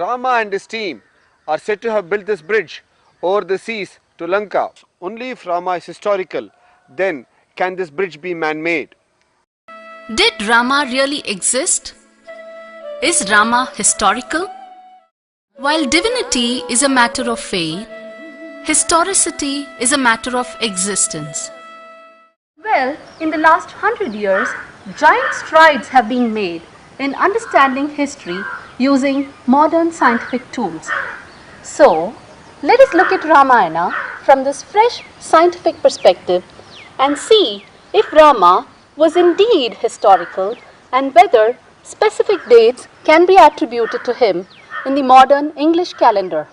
Rama and his team are said to have built this bridge over the seas to Lanka. Only if Rama is historical, then can this bridge be man-made. Did Rama really exist? Is Rama historical? While divinity is a matter of faith, historicity is a matter of existence. Well, in the last 100 years, giant strides have been made in understanding history using modern scientific tools. So, let us look at Ramayana from this fresh scientific perspective and see if Rama was indeed historical and whether specific dates can be attributed to him in the modern English calendar.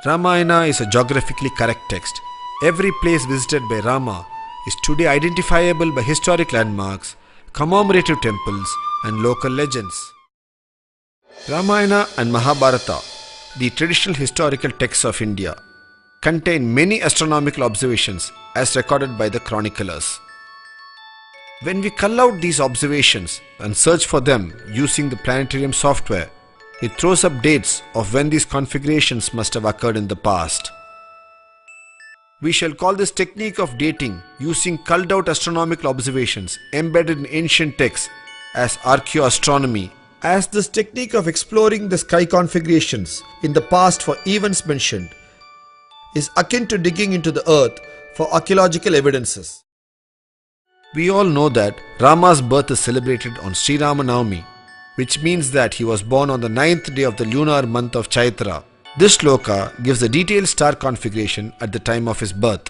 Ramayana is a geographically correct text. Every place visited by Rama is today identifiable by historic landmarks, commemorative temples, and local legends. Ramayana and Mahabharata, the traditional historical texts of India, contain many astronomical observations as recorded by the chroniclers. When we cull out these observations and search for them using the planetarium software, it throws up dates of when these configurations must have occurred in the past. We shall call this technique of dating using culled out astronomical observations embedded in ancient texts as archaeoastronomy, as this technique of exploring the sky configurations in the past for events mentioned is akin to digging into the earth for archaeological evidences. We all know that Rama's birth is celebrated on Sri Rama Navami, which means that he was born on the 9th day of the lunar month of Chaitra. This shloka gives the detailed star configuration at the time of his birth.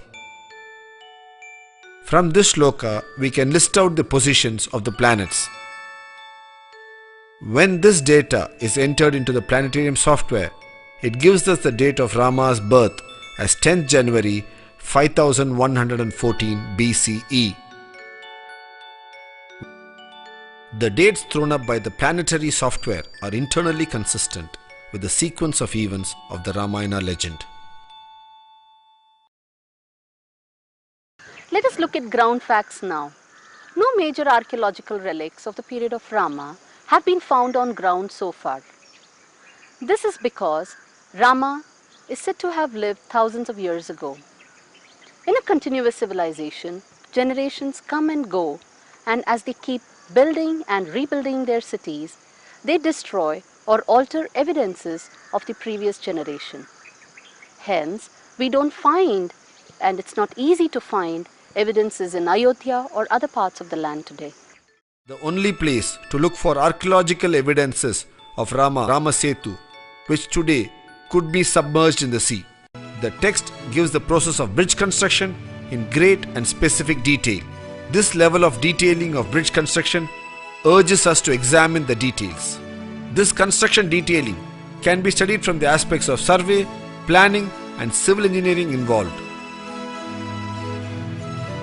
From this shloka, we can list out the positions of the planets. When this data is entered into the planetarium software, it gives us the date of Rama's birth as 10th January 5114 BCE. The dates thrown up by the planetary software are internally consistent with the sequence of events of the Ramayana legend. Let us look at ground facts now. No major archaeological relics of the period of Rama have been found on ground so far. This is because Rama is said to have lived thousands of years ago. In a continuous civilization, generations come and go, and as they keep building and rebuilding their cities, they destroy or alter evidences of the previous generation. Hence, we don't find, and it's not easy to find, evidences in Ayodhya or other parts of the land today. The only place to look for archaeological evidences of Rama Setu, which today could be submerged in the sea. The text gives the process of bridge construction in great and specific detail. This level of detailing of bridge construction urges us to examine the details. This construction detailing can be studied from the aspects of survey, planning, and civil engineering involved.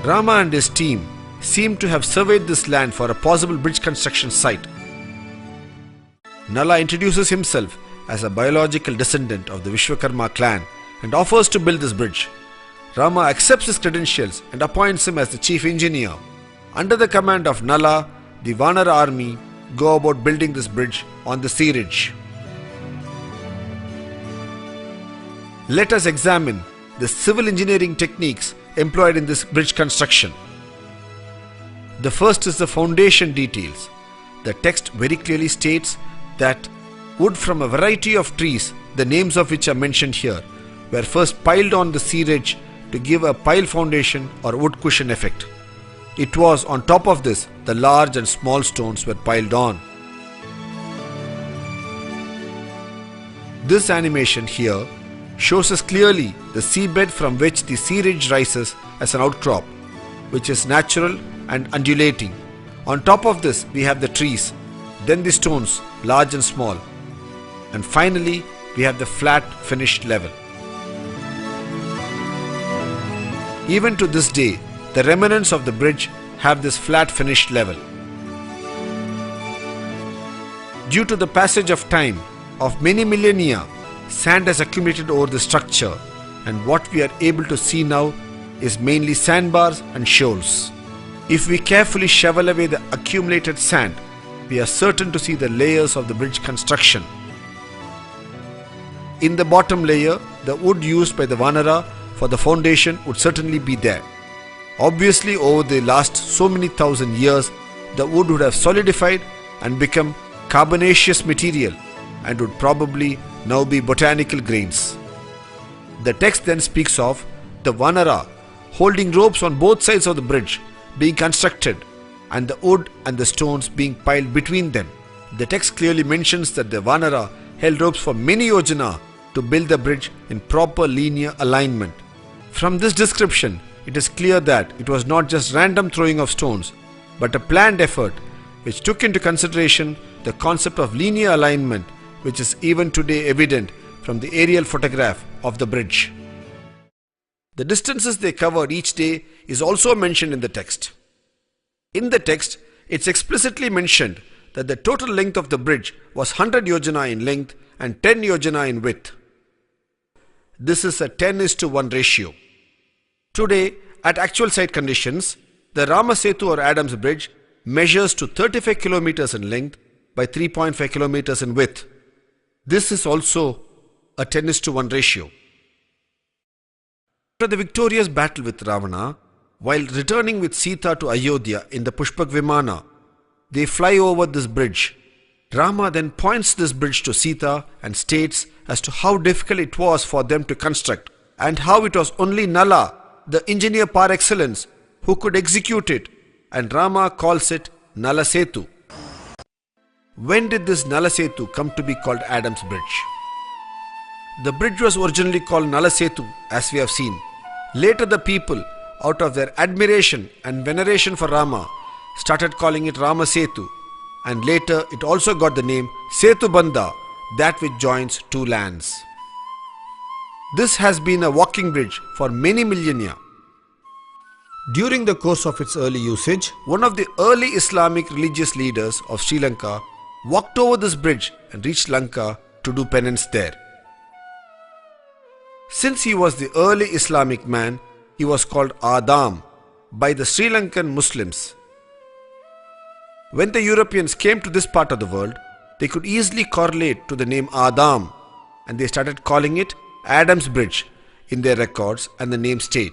Rama and his team seem to have surveyed this land for a possible bridge construction site. Nala introduces himself as a biological descendant of the Vishwakarma clan and offers to build this bridge. Rama accepts his credentials and appoints him as the chief engineer. Under the command of Nala, the Vanara army go about building this bridge on the sea ridge. Let us examine the civil engineering techniques employed in this bridge construction. The first is the foundation details. The text very clearly states that wood from a variety of trees, the names of which are mentioned here, were first piled on the sea ridge to give a pile foundation or wood cushion effect. It was on top of this the large and small stones were piled on. This animation here shows us clearly the seabed from which the sea ridge rises as an outcrop, which is natural and undulating. On top of this we have the trees, then the stones, large and small, and finally we have the flat finished level. Even to this day, the remnants of the bridge have this flat finished level. Due to the passage of time of many millennia, sand has accumulated over the structure, and what we are able to see now is mainly sandbars and shoals. If we carefully shovel away the accumulated sand, we are certain to see the layers of the bridge construction. In the bottom layer, the wood used by the Vanara for the foundation would certainly be there. Obviously, over the last so many thousand years, the wood would have solidified and become carbonaceous material and would probably now be botanical grains. The text then speaks of the Vanara holding ropes on both sides of the bridge being constructed and the wood and the stones being piled between them. The text clearly mentions that the Vanara held ropes for many yojana to build the bridge in proper linear alignment. From this description, it is clear that it was not just random throwing of stones, but a planned effort which took into consideration the concept of linear alignment, which is even today evident from the aerial photograph of the bridge. The distances they covered each day is also mentioned in the text. In the text, it's explicitly mentioned that the total length of the bridge was 100 yojana in length and 10 yojana in width. This is a 10:1 ratio. Today, at actual site conditions, the Rama Setu or Adams Bridge measures to 35 kilometers in length by 3.5 kilometers in width. This is also a 10:1 ratio. After the victorious battle with Ravana, while returning with Sita to Ayodhya in the Pushpak Vimana, they fly over this bridge. Rama then points this bridge to Sita and states as to how difficult it was for them to construct and how it was only Nala, the engineer par excellence, who could execute it, and Rama calls it Nala Setu. When did this Nala Setu come to be called Adams Bridge? The bridge was originally called Nala Setu, as we have seen. Later the people, out of their admiration and veneration for Rama, started calling it Rama Setu, and later it also got the name Setu Bandha, that which joins two lands. This has been a walking bridge for many millennia. During the course of its early usage, one of the early Islamic religious leaders of Sri Lanka walked over this bridge and reached Lanka to do penance there. Since he was the early Islamic man, he was called Adam by the Sri Lankan Muslims. When the Europeans came to this part of the world, they could easily correlate to the name Adam, and they started calling it Adams Bridge in their records, and the name stayed.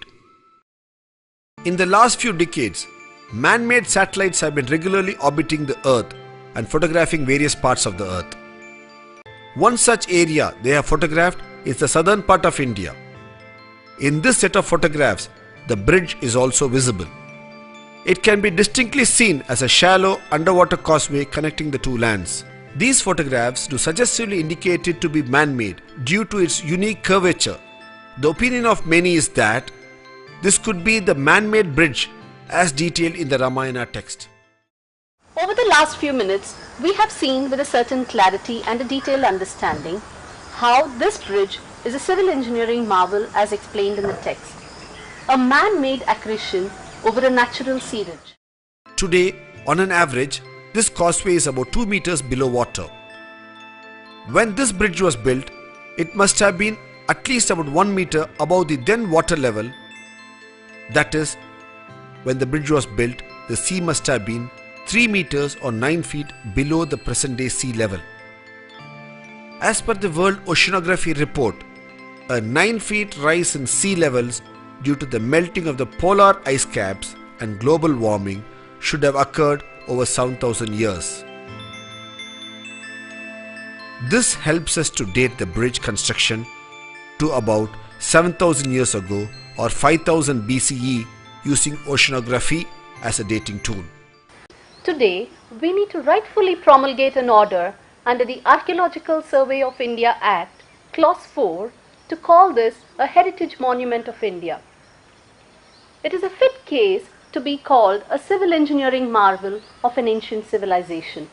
In the last few decades, man-made satellites have been regularly orbiting the Earth and photographing various parts of the Earth. One such area they have photographed is the southern part of India. In this set of photographs, the bridge is also visible. It can be distinctly seen as a shallow underwater causeway connecting the two lands. These photographs do suggestively indicate it to be man-made due to its unique curvature. The opinion of many is that this could be the man-made bridge as detailed in the Ramayana text. Over the last few minutes, we have seen with a certain clarity and a detailed understanding how this bridge is a civil engineering marvel as explained in the text, a man-made accretion over a natural seepage. Today, on an average, this causeway is about 2 meters below water. When this bridge was built, it must have been at least about 1 meter above the then water level. That is, when the bridge was built, the sea must have been 3 meters or 9 feet below the present day sea level. As per the World Oceanography Report, a 9 feet rise in sea levels due to the melting of the polar ice caps and global warming should have occurred over 7,000 years. This helps us to date the bridge construction to about 7,000 years ago or 5000 BCE using oceanography as a dating tool. Today, we need to rightfully promulgate an order under the Archaeological Survey of India Act, Clause 4, to call this a Heritage Monument of India. It is a fit case to be called a civil engineering marvel of an ancient civilization.